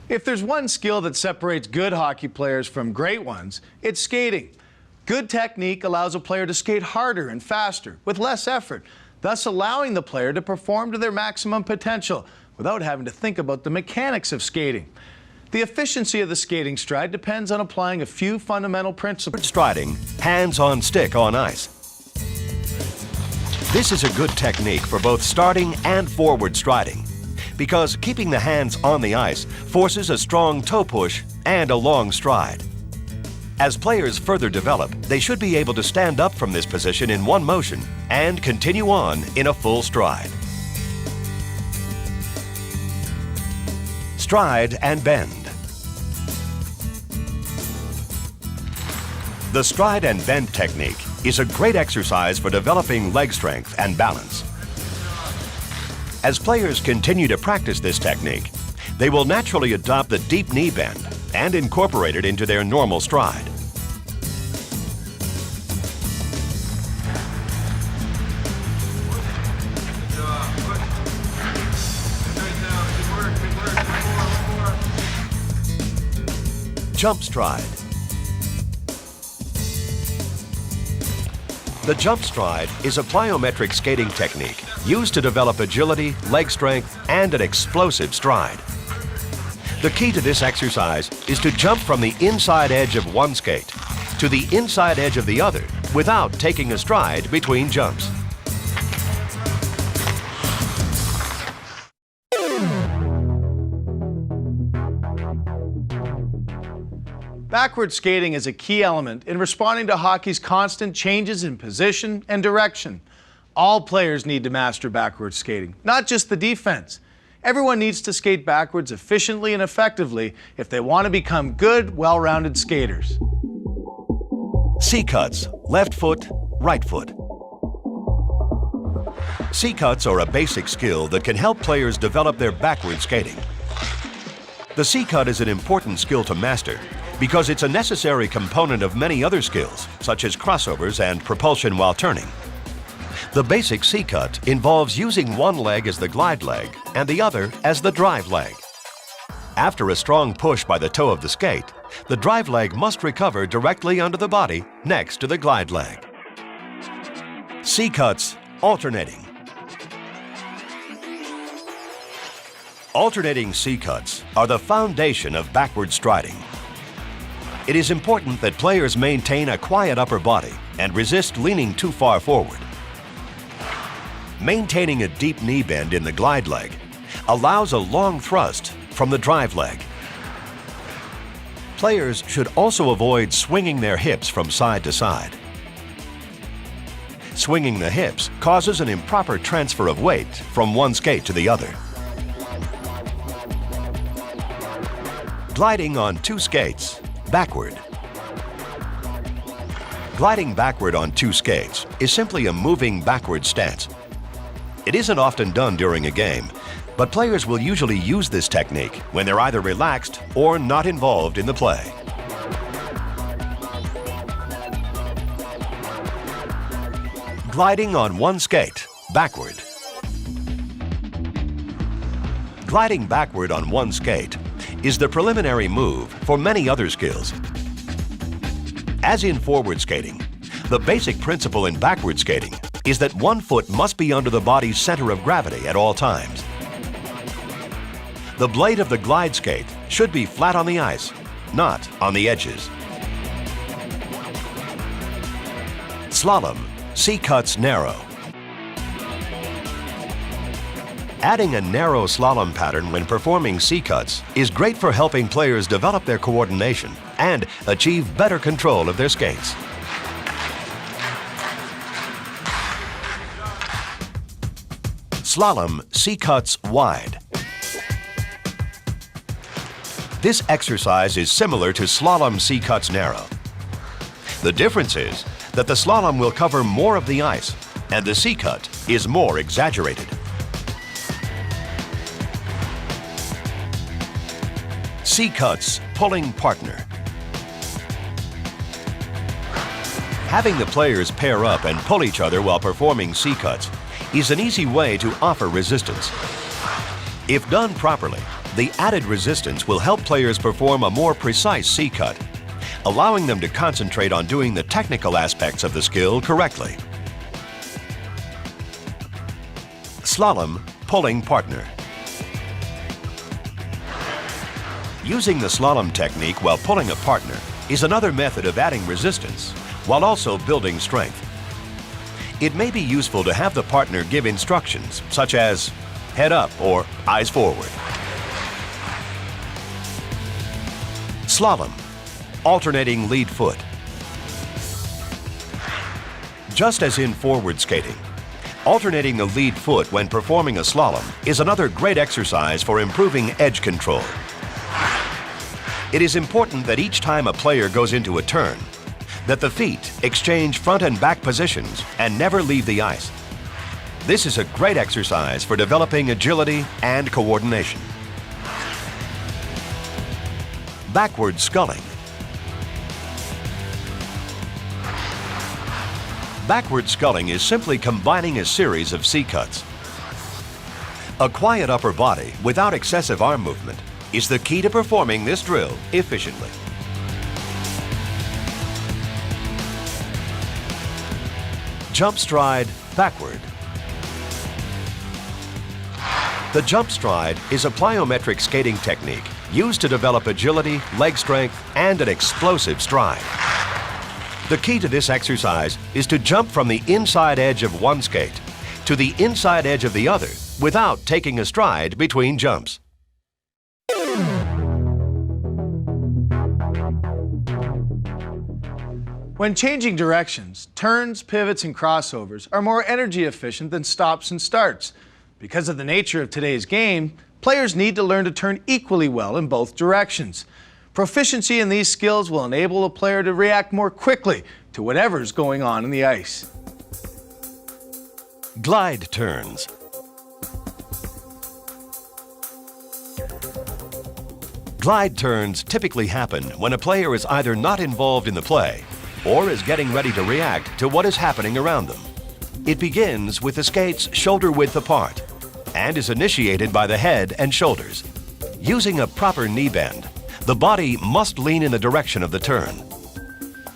If there's one skill that separates good hockey players from great ones, it's skating. Good technique allows a player to skate harder and faster with less effort, thus allowing the player to perform to their maximum potential without having to think about the mechanics of skating. The efficiency of the skating stride depends on applying a few fundamental principles. Striding, hands on stick on ice. This is a good technique for both starting and forward striding, because keeping the hands on the ice forces a strong toe push and a long stride. As players further develop, they should be able to stand up from this position in one motion and continue on in a full stride. Stride and bend. The stride and bend technique is a great exercise for developing leg strength and balance. As players continue to practice this technique, they will naturally adopt the deep knee bend and incorporate it into their normal stride. Jump stride. The jump stride is a plyometric skating technique used to develop agility, leg strength, and an explosive stride. The key to this exercise is to jump from the inside edge of one skate to the inside edge of the other without taking a stride between jumps. Backward skating is a key element in responding to hockey's constant changes in position and direction. All players need to master backward skating, not just the defense. Everyone needs to skate backwards efficiently and effectively if they want to become good, well-rounded skaters. C-cuts, left foot, right foot. C-cuts are a basic skill that can help players develop their backward skating. The C-cut is an important skill to master because it's a necessary component of many other skills, such as crossovers and propulsion while turning. The basic C-cut involves using one leg as the glide leg and the other as the drive leg. After a strong push by the toe of the skate, the drive leg must recover directly under the body next to the glide leg. C-cuts alternating. Alternating C-cuts are the foundation of backward striding. It is important that players maintain a quiet upper body and resist leaning too far forward. Maintaining a deep knee bend in the glide leg allows a long thrust from the drive leg. Players should also avoid swinging their hips from side to side. Swinging the hips causes an improper transfer of weight from one skate to the other. Gliding on two skates, backward. Gliding backward on two skates is simply a moving backward stance. It isn't often done during a game, but players will usually use this technique when they're either relaxed or not involved in the play. Gliding on one skate, backward. Gliding backward on one skate is the preliminary move for many other skills. As in forward skating, the basic principle in backward skating is that one foot must be under the body's center of gravity at all times. The blade of the glide skate should be flat on the ice, not on the edges. Slalom, C-cuts narrow. Adding a narrow slalom pattern when performing C-cuts is great for helping players develop their coordination and achieve better control of their skates. Slalom C-cuts wide. This exercise is similar to slalom C-cuts narrow. The difference is that the slalom will cover more of the ice and the C-cut is more exaggerated. C-cuts pulling partner. Having the players pair up and pull each other while performing C-cuts is an easy way to offer resistance. If done properly, The added resistance will help players perform a more precise C-cut, allowing them to concentrate on doing the technical aspects of the skill correctly. Slalom pulling partner. Using the slalom technique while pulling a partner is another method of adding resistance while also building strength. It may be useful to have the partner give instructions such as head up or eyes forward. Slalom, alternating lead foot. Just as in forward skating, alternating the lead foot when performing a slalom is another great exercise for improving edge control. It is important that each time a player goes into a turn, that the feet exchange front and back positions and never leave the ice. This is a great exercise for developing agility and coordination. Backward sculling. Backward sculling is simply combining a series of C-cuts. A quiet upper body without excessive arm movement is the key to performing this drill efficiently. Jump stride backward. The jump stride is a plyometric skating technique used to develop agility, leg strength, and an explosive stride. The key to this exercise is to jump from the inside edge of one skate to the inside edge of the other without taking a stride between jumps. When changing directions, turns, pivots, and crossovers are more energy efficient than stops and starts. Because of the nature of today's game, players need to learn to turn equally well in both directions. Proficiency in these skills will enable a player to react more quickly to whatever's going on in the ice. Glide turns. Glide turns typically happen when a player is either not involved in the play or is getting ready to react to what is happening around them. It begins with the skates shoulder width apart and is initiated by the head and shoulders. Using a proper knee bend, the body must lean in the direction of the turn.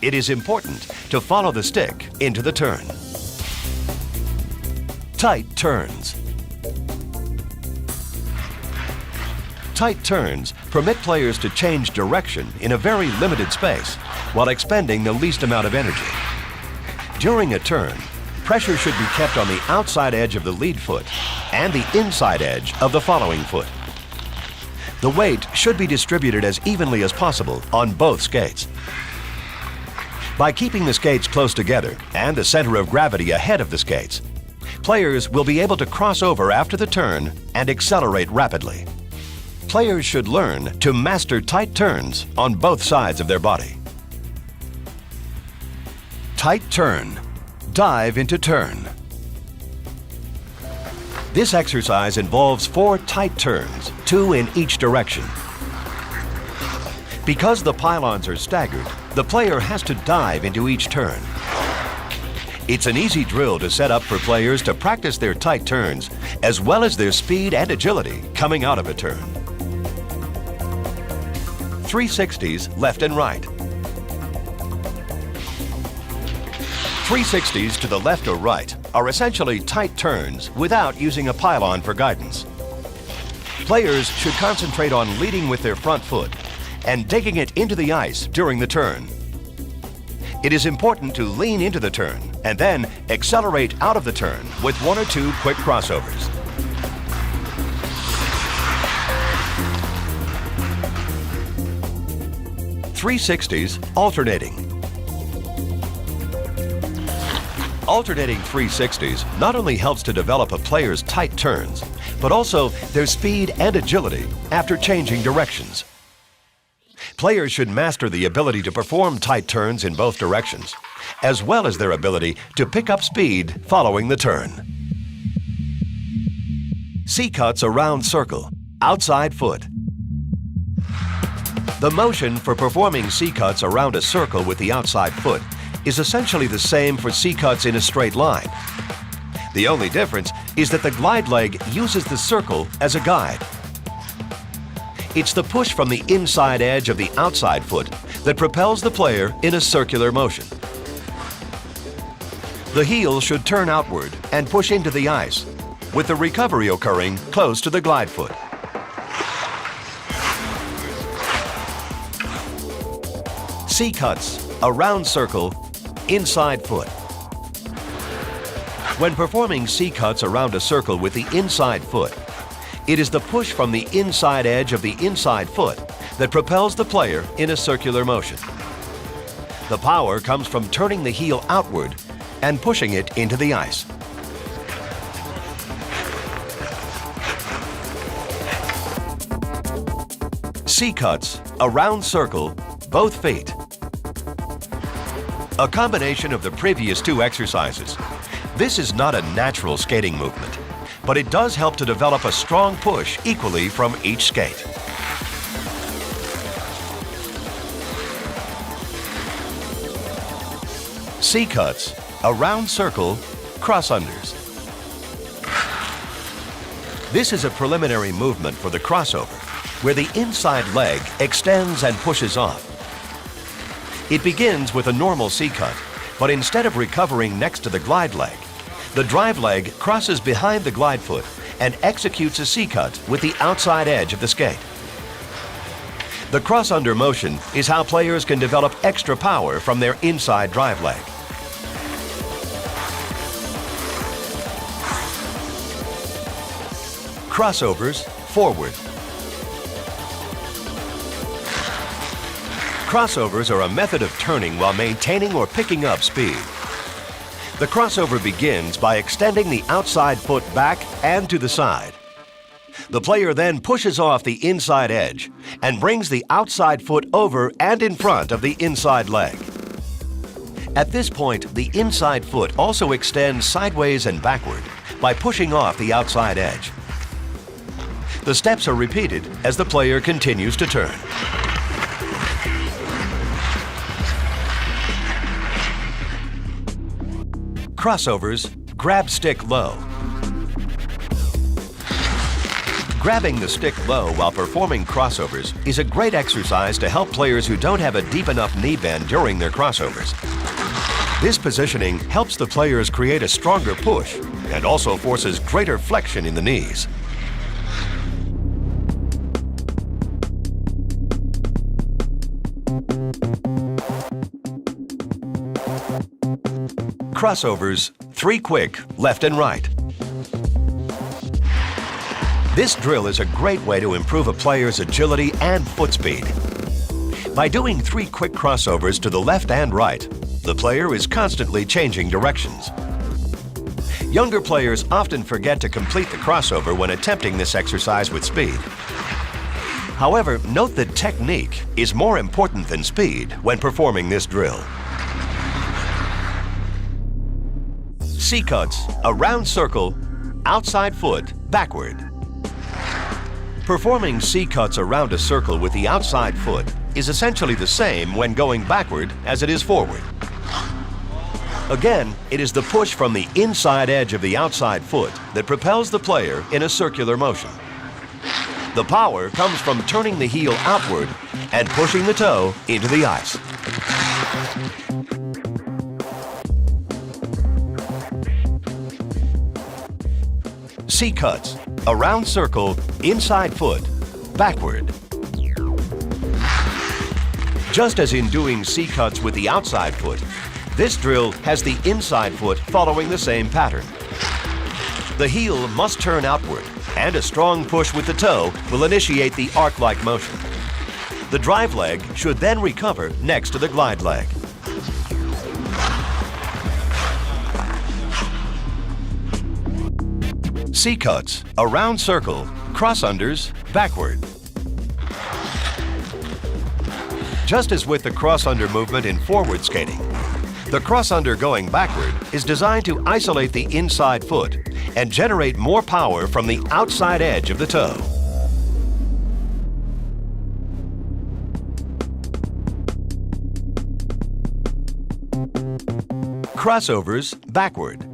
It is important to follow the stick into the turn. Tight turns. Tight turns permit players to change direction in a very limited space while expending the least amount of energy. During a turn, pressure should be kept on the outside edge of the lead foot and the inside edge of the following foot. The weight should be distributed as evenly as possible on both skates. By keeping the skates close together and the center of gravity ahead of the skates, players will be able to cross over after the turn and accelerate rapidly. Players should learn to master tight turns on both sides of their body. Tight turn. Dive into turn. This exercise involves 4 tight turns, 2 in each direction. Because the pylons are staggered, the player has to dive into each turn. It's an easy drill to set up for players to practice their tight turns as well as their speed and agility coming out of a turn. 360s left and right. 360s to the left or right are essentially tight turns without using a pylon for guidance. Players should concentrate on leading with their front foot and digging it into the ice during the turn. It is important to lean into the turn and then accelerate out of the turn with 1 or 2 quick crossovers. .360s alternating. Alternating 360s not only helps to develop a player's tight turns, but also their speed and agility after changing directions. Players should master the ability to perform tight turns in both directions, as well as their ability to pick up speed following the turn. C-cuts around circle, outside foot. The motion for performing C-cuts around a circle with the outside foot is essentially the same for C-cuts in a straight line. The only difference is that the glide leg uses the circle as a guide. It's the push from the inside edge of the outside foot that propels the player in a circular motion. The heel should turn outward and push into the ice, with the recovery occurring close to the glide foot. C-cuts, a round circle, inside foot. When performing C-cuts around a circle with the inside foot, it is the push from the inside edge of the inside foot that propels the player in a circular motion. The power comes from turning the heel outward and pushing it into the ice. C-cuts, a round circle, both feet. A combination of the previous two exercises. This is not a natural skating movement, but it does help to develop a strong push equally from each skate. C-cuts, a round circle, cross-unders. This is a preliminary movement for the crossover, where the inside leg extends and pushes off. It begins with a normal C-cut, but instead of recovering next to the glide leg, the drive leg crosses behind the glide foot and executes a C-cut with the outside edge of the skate. The cross-under motion is how players can develop extra power from their inside drive leg. Crossovers, forward. Crossovers are a method of turning while maintaining or picking up speed. The crossover begins by extending the outside foot back and to the side. The player then pushes off the inside edge and brings the outside foot over and in front of the inside leg. At this point, the inside foot also extends sideways and backward by pushing off the outside edge. The steps are repeated as the player continues to turn. Crossovers, grab stick low. Grabbing the stick low while performing crossovers is a great exercise to help players who don't have a deep enough knee bend during their crossovers. This positioning helps the players create a stronger push and also forces greater flexion in the knees. Crossovers, 3 quick, left and right. This drill is a great way to improve a player's agility and foot speed. By doing 3 quick crossovers to the left and right, the player is constantly changing directions. Younger players often forget to complete the crossover when attempting this exercise with speed. However, note that technique is more important than speed when performing this drill. C-cuts, a round circle, outside foot, backward. Performing C-cuts around a circle with the outside foot is essentially the same when going backward as it is forward. Again, it is the push from the inside edge of the outside foot that propels the player in a circular motion. The power comes from turning the heel outward and pushing the toe into the ice. C-cuts, a round circle, inside foot, backward. Just as in doing C-cuts with the outside foot, this drill has the inside foot following the same pattern. The heel must turn outward, and a strong push with the toe will initiate the arc-like motion. The drive leg should then recover next to the glide leg. C-cuts, a round circle, cross-unders, backward. Just as with the cross-under movement in forward skating, the cross-under going backward is designed to isolate the inside foot and generate more power from the outside edge of the toe. Crossovers, backward.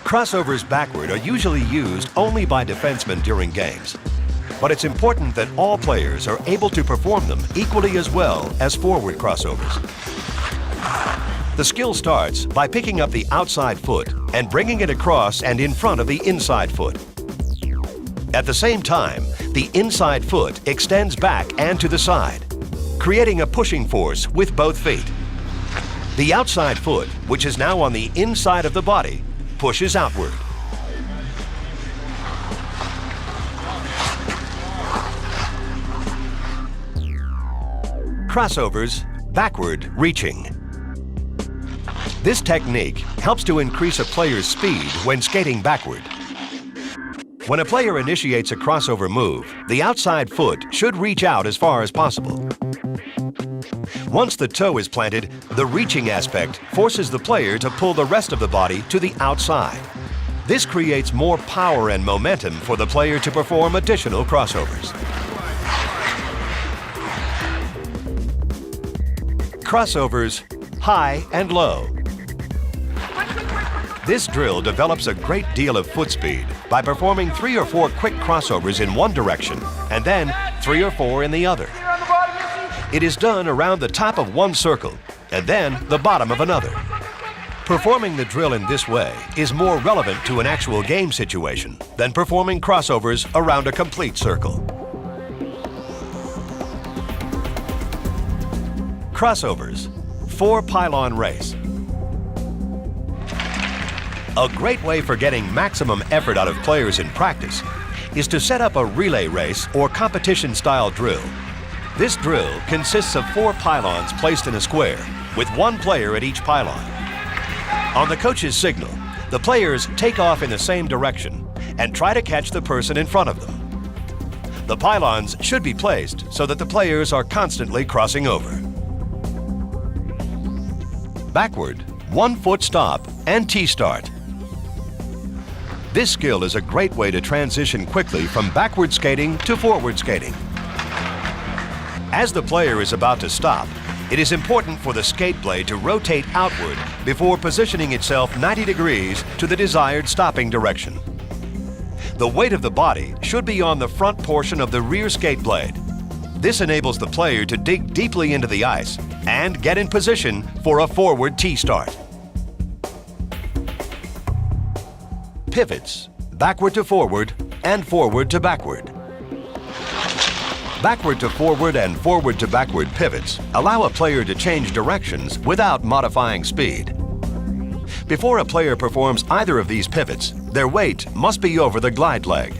Crossovers backward are usually used only by defensemen during games. but it's important that all players are able to perform them equally as well as forward crossovers. The skill starts by picking up the outside foot and bringing it across and in front of the inside foot. At the same time, the inside foot extends back and to the side, creating a pushing force with both feet. The outside foot, which is now on the inside of the body, pushes outward. Crossovers, backward reaching. This technique helps to increase a player's speed when skating backward. When a player initiates a crossover move, the outside foot should reach out as far as possible. Once the toe is planted, the reaching aspect forces the player to pull the rest of the body to the outside. This creates more power and momentum for the player to perform additional crossovers. Crossovers, high and low. This drill develops a great deal of foot speed by performing 3 or 4 quick crossovers in one direction and then 3 or 4 in the other. It is done around the top of one circle and then the bottom of another. Performing the drill in this way is more relevant to an actual game situation than performing crossovers around a complete circle. Crossovers, 4-pylon race. A great way for getting maximum effort out of players in practice is to set up a relay race or competition-style drill. This drill consists of 4 pylons placed in a square, with 1 player at each pylon. On the coach's signal, the players take off in the same direction and try to catch the person in front of them. The pylons should be placed so that the players are constantly crossing over. Backward, 1-foot stop and T-start. This skill is a great way to transition quickly from backward skating to forward skating. As the player is about to stop, it is important for the skate blade to rotate outward before positioning itself 90 degrees to the desired stopping direction. The weight of the body should be on the front portion of the rear skate blade. This enables the player to dig deeply into the ice and get in position for a forward T-start. Pivots, backward to forward and forward to backward. Backward to forward and forward to backward pivots allow a player to change directions without modifying speed. Before a player performs either of these pivots, their weight must be over the glide leg.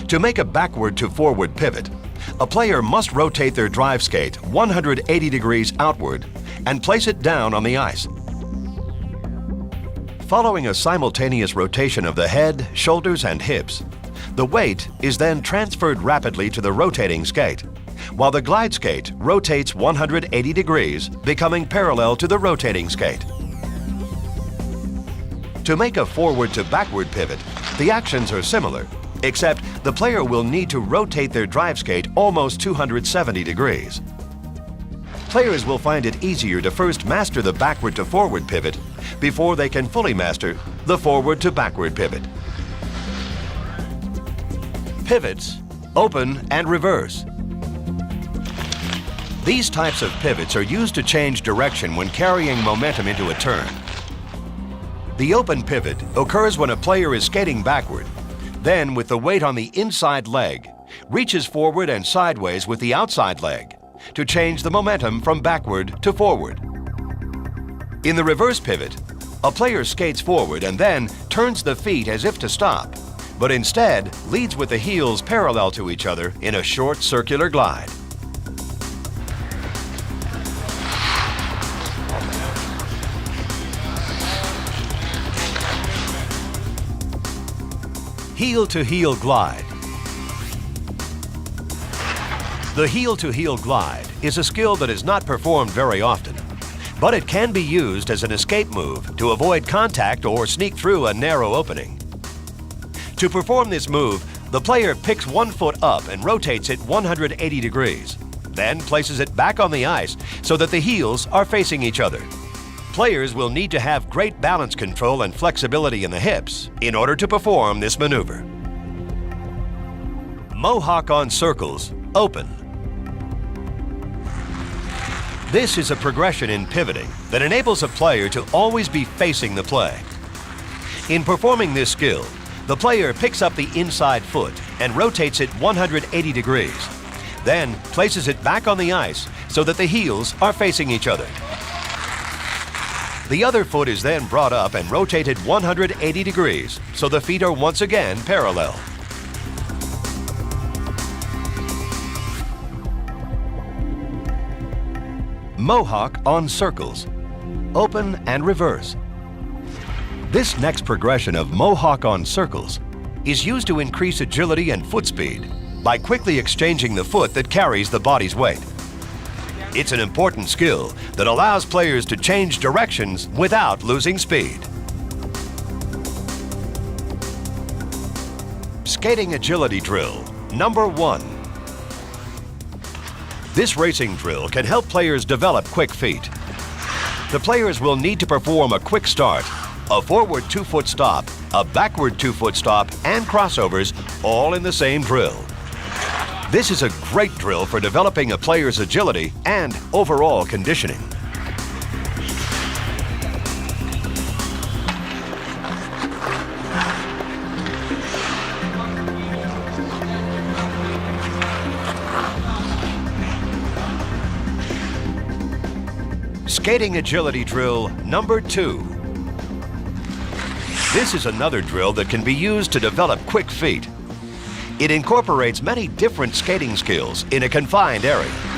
To make a backward to forward pivot, a player must rotate their drive skate 180 degrees outward and place it down on the ice. Following a simultaneous rotation of the head, shoulders, and hips, the weight is then transferred rapidly to the rotating skate, while the glide skate rotates 180 degrees, becoming parallel to the rotating skate. To make a forward to backward pivot, the actions are similar, except the player will need to rotate their drive skate almost 270 degrees. Players will find it easier to first master the backward to forward pivot before they can fully master the forward to backward pivot. Pivots, open and reverse. These types of pivots are used to change direction when carrying momentum into a turn. The open pivot occurs when a player is skating backward, then with the weight on the inside leg, reaches forward and sideways with the outside leg to change the momentum from backward to forward. In the reverse pivot, a player skates forward and then turns the feet as if to stop, but instead leads with the heels parallel to each other in a short circular glide. Heel-to-heel glide. The heel-to-heel glide is a skill that is not performed very often, but it can be used as an escape move to avoid contact or sneak through a narrow opening. To perform this move, the player picks 1 foot up and rotates it 180 degrees, then places it back on the ice so that the heels are facing each other. Players will need to have great balance control and flexibility in the hips in order to perform this maneuver. Mohawk on circles, open. This is a progression in pivoting that enables a player to always be facing the play. In performing this skill, the player picks up the inside foot and rotates it 180 degrees, then places it back on the ice so that the heels are facing each other. The other foot is then brought up and rotated 180 degrees so the feet are once again parallel. Mohawk on circles, open and reverse. This next progression of Mohawk on circles is used to increase agility and foot speed by quickly exchanging the foot that carries the body's weight. It's an important skill that allows players to change directions without losing speed. Skating agility drill, number 1. This racing drill can help players develop quick feet. The players will need to perform a quick start, a forward 2-foot stop, a backward 2-foot stop, and crossovers all in the same drill. This is a great drill for developing a player's agility and overall conditioning. Skating agility drill number 2. This is another drill that can be used to develop quick feet. It incorporates many different skating skills in a confined area.